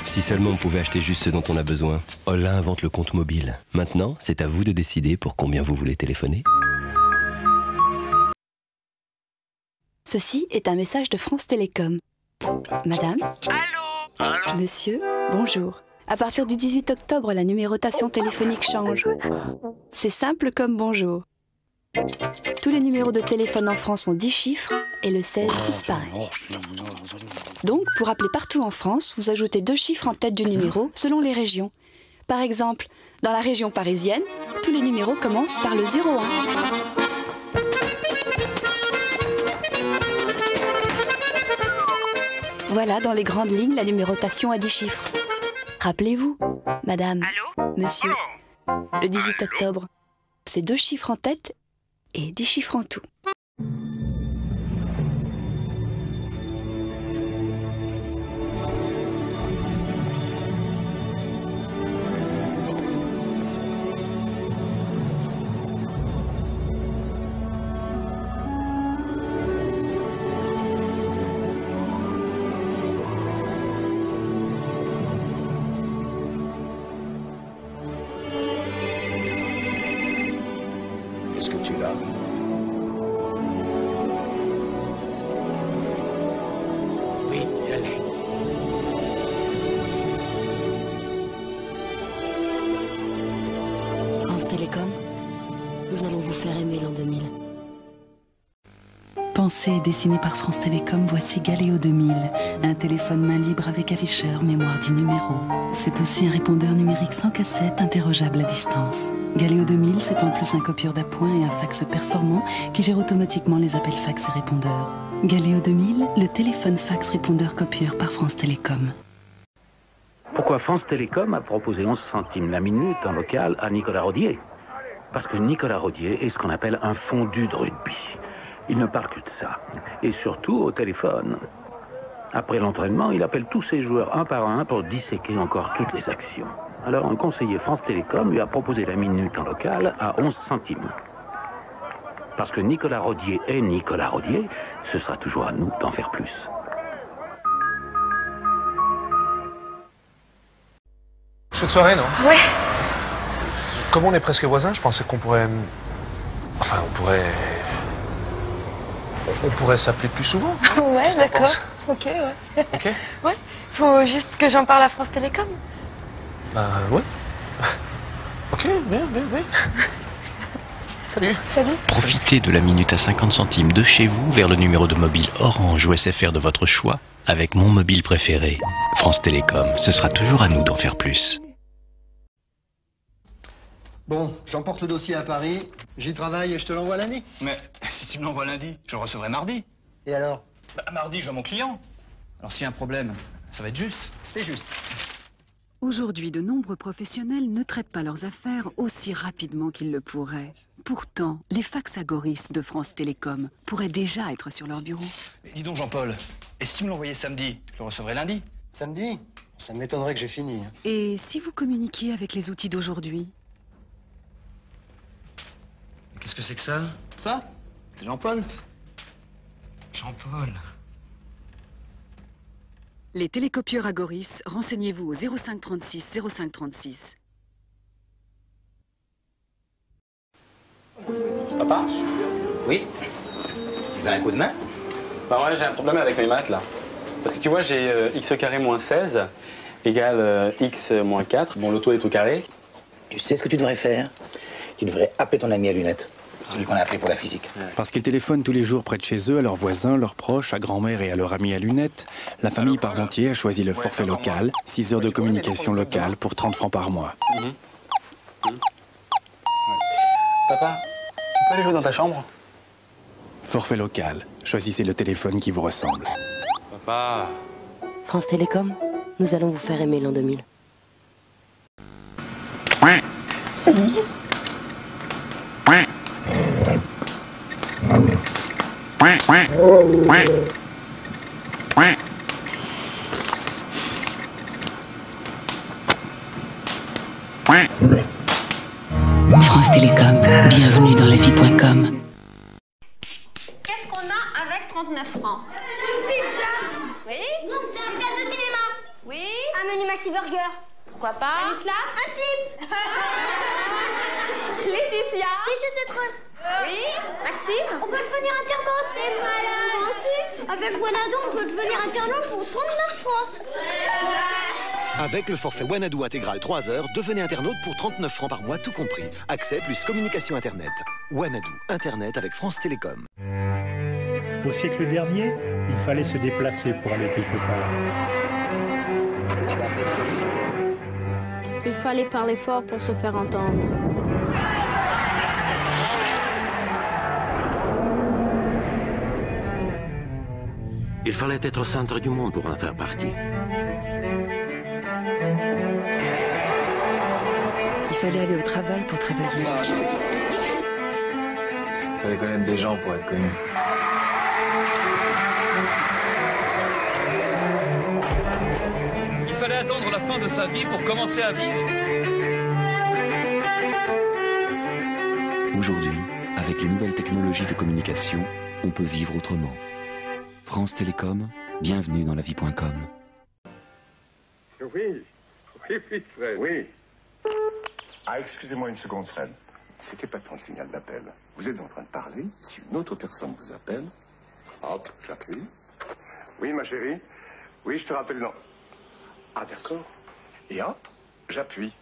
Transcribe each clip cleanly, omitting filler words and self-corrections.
Si seulement on pouvait acheter juste ce dont on a besoin. Holla invente le compte mobile. Maintenant, c'est à vous de décider pour combien vous voulez téléphoner. Ceci est un message de France Télécom. Madame ? Allô ? Monsieur ? Bonjour. À partir du 18 octobre, la numérotation téléphonique change. C'est simple comme bonjour. Tous les numéros de téléphone en France ont 10 chiffres et le 16 disparaît. Donc, pour appeler partout en France, vous ajoutez 2 chiffres en tête du numéro selon les régions. Par exemple, dans la région parisienne, tous les numéros commencent par le 01. Voilà dans les grandes lignes la numérotation à 10 chiffres. Rappelez-vous, madame, monsieur, le 18 octobre, c'est 2 chiffres en tête et 10 chiffres en tout. Qu'est-ce que tu as? Oui, allez. France Télécom, nous allons vous faire aimer l'an 2000. Pensé et dessiné par France Télécom, voici Galéo 2000, un téléphone main libre avec afficheur, mémoire 10 numéros. C'est aussi un répondeur numérique sans cassette, interrogeable à distance. Galéo 2000, c'est en plus un copieur d'appoint et un fax performant qui gère automatiquement les appels fax et répondeurs. Galéo 2000, le téléphone fax répondeur copieur par France Télécom. Pourquoi France Télécom a proposé 11 centimes la minute en local à Nicolas Rodier? Parce que Nicolas Rodier est ce qu'on appelle un fondu de rugby. Il ne parle que de ça. Et surtout au téléphone. Après l'entraînement, il appelle tous ses joueurs un par un pour disséquer encore toutes les actions. Alors un conseiller France Télécom lui a proposé la minute en local à 11 centimes. Parce que Nicolas Rodier est Nicolas Rodier, ce sera toujours à nous d'en faire plus. Cette soirée, non? Ouais. Comme on est presque voisins, je pensais qu'on pourrait... Enfin, on pourrait s'appeler plus souvent. Ouais, d'accord. Ok, ouais. Ok? Ouais. Faut juste que j'en parle à France Télécom. Bah, ouais. Ok, bien. Salut. Salut. Profitez de la minute à 50 centimes de chez vous vers le numéro de mobile Orange ou SFR de votre choix avec mon mobile préféré. France Télécom, ce sera toujours à nous d'en faire plus. Bon, j'emporte le dossier à Paris, j'y travaille et je te l'envoie lundi. Mais si tu me l'envoies lundi, je le recevrai mardi. Et alors? Mardi, je vois mon client. Alors s'il y a un problème, ça va être juste. C'est juste. Aujourd'hui, de nombreux professionnels ne traitent pas leurs affaires aussi rapidement qu'ils le pourraient. Pourtant, les faxagoristes de France Télécom pourraient déjà être sur leur bureau. Mais dis donc Jean-Paul, et si tu me l'envoyais samedi, je le recevrai lundi? Samedi? Ça m'étonnerait que j'ai fini. Et si vous communiquiez avec les outils d'aujourd'hui? Qu'est-ce que c'est que ça? Ça? C'est Jean-Paul. Jean-Paul. Les télécopieurs Agoris, renseignez-vous au 05 36 05 36. Papa? Oui? Tu veux un coup de main? Bah ouais, j'ai un problème avec mes maths là. Parce que tu vois, j'ai x carré moins 16 égale x moins 4. Bon, l'auto est au carré. Tu sais ce que tu devrais faire? Tu devrais appeler ton ami à lunettes. Celui qu'on a appelé pour la physique. Parce qu'ils téléphonent tous les jours près de chez eux, à leurs voisins, leurs proches, à grand-mère et à leur ami à lunettes, la famille Parmentier a choisi le forfait local, 6 heures de communication locale pour 30 francs par mois. Papa, tu peux aller jouer dans ta chambre? Forfait local, choisissez le téléphone qui vous ressemble. Papa. France Télécom, nous allons vous faire aimer l'an 2000. France Télécom, bienvenue dans la vie.com. Qu'est-ce qu'on a avec 39 francs? Pizza. Oui? Place de cinéma. Oui. Un menu Maxi Burger. Pourquoi pas? Stanislas. Un slip. Laetitia. Des chaussettes roses. Oui. Maxime. On peut devenir internaute. T'es malade. Moi aussi. Avec Wanadoo, on peut devenir internaute pour 39 francs. Avec le forfait Wanadoo intégral 3 heures, devenez internaute pour 39 francs par mois, tout compris. Accès plus communication Internet. Wanadoo, Internet avec France Télécom. Au siècle dernier, il fallait se déplacer pour aller quelque part. Il fallait parler fort pour se faire entendre. Il fallait être au centre du monde pour en faire partie. Il fallait aller au travail pour travailler. Il fallait connaître des gens pour être connu. Il fallait attendre la fin de sa vie pour commencer à vivre. Aujourd'hui, avec les nouvelles technologies de communication, on peut vivre autrement. France Télécom, bienvenue dans lavie.com. Oui, Fred. Oui. Ah, excusez-moi une seconde, Fred. C'était pas tant le signal d'appel. Vous êtes en train de parler. Si une autre personne vous appelle, hop, j'appuie. Oui, ma chérie. Oui, je te rappelle non. Ah, d'accord. Et hop, j'appuie.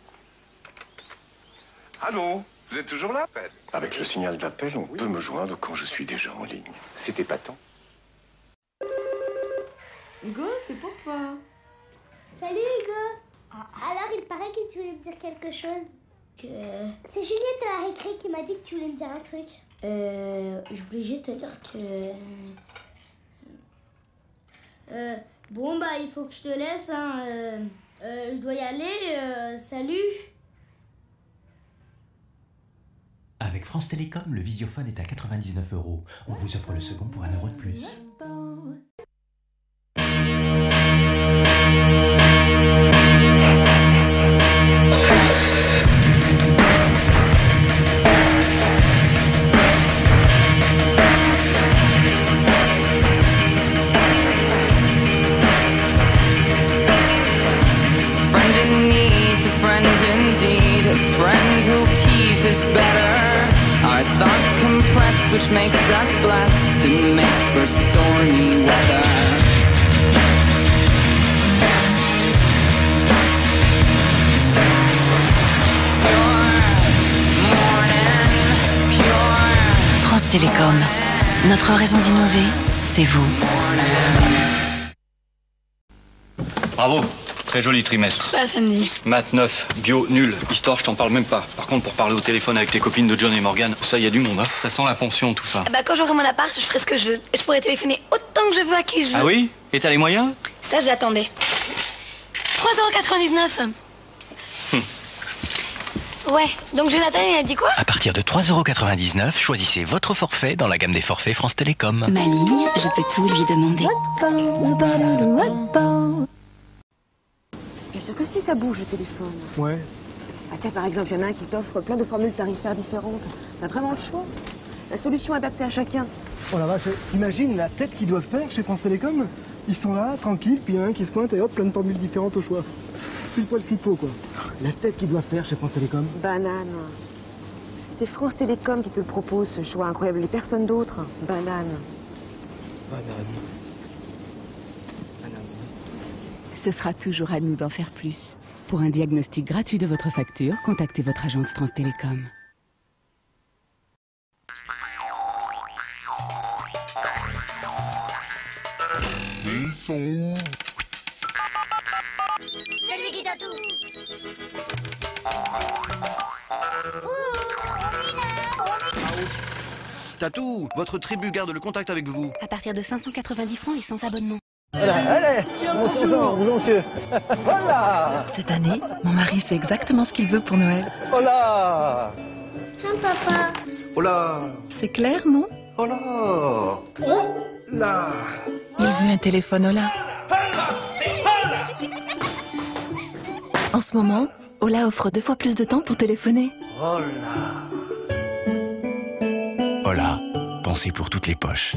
Allô, vous êtes toujours là, Fred? Avec le signal d'appel, on peut me joindre quand je suis déjà en ligne. C'était pas tant. Hugo, c'est pour toi. Salut Hugo. Alors, il paraît que tu voulais me dire quelque chose. C'est Juliette à la récré qui m'a dit que tu voulais me dire un truc. Je voulais juste te dire que... bon, bah, il faut que je te laisse, hein. Je dois y aller. Salut. Avec France Télécom, le visiophone est à 99 €. On vous offre le second pour 1 € de plus. Thoughts compressed, which makes us blessed and makes for stormy weather. France Télécom, notre raison d'innover, c'est vous. Bravo, très joli trimestre. Pas Sandy. Maths 9, bio nul, histoire je t'en parle même pas. Par contre pour parler au téléphone avec les copines de John et Morgan, ça y a du monde, hein. Ça sent la pension tout ça. Bah quand j'aurai mon appart, je ferai ce que je veux. Et je pourrai téléphoner autant que je veux à qui je veux. Ah oui? Et t'as les moyens? Ça j'attendais. 3,99 €. Ouais, donc Jonathan il a dit quoi? À partir de 3,99 €, choisissez votre forfait dans la gamme des forfaits France Télécom. Ma ligne, je peux tout lui demander. Bien sûr que si, ça bouge le téléphone. Ouais. Ah tiens, par exemple, il y en a un qui t'offre plein de formules tarifaires différentes. T'as vraiment le choix. La solution adaptée à chacun. Oh la vache, t'imagines la tête qu'ils doivent faire chez France Télécom? Ils sont là, tranquilles, puis il y en a un qui se pointe et hop, plein de formules différentes au choix. Pile poil s'il faut, quoi. La tête qu'ils doivent faire chez France Télécom. Banane. C'est France Télécom qui te le propose, ce choix incroyable, et personne d'autre. Banane. Banane. Ce sera toujours à nous d'en faire plus. Pour un diagnostic gratuit de votre facture, contactez votre agence France Télécom. Ils sont où? C'est lui qui t'a tout. Tatou, votre tribu garde le contact avec vous. À partir de 590 francs et sans abonnement. Allez, bonjour, monsieur. Voilà. Cette année, mon mari sait exactement ce qu'il veut pour Noël. Hola. Tiens, papa. Hola. C'est clair, non? Hola. Là. Il veut un téléphone Ola. En ce moment, Ola offre 2 fois plus de temps pour téléphoner. Hola. Hola, pensez pour toutes les poches.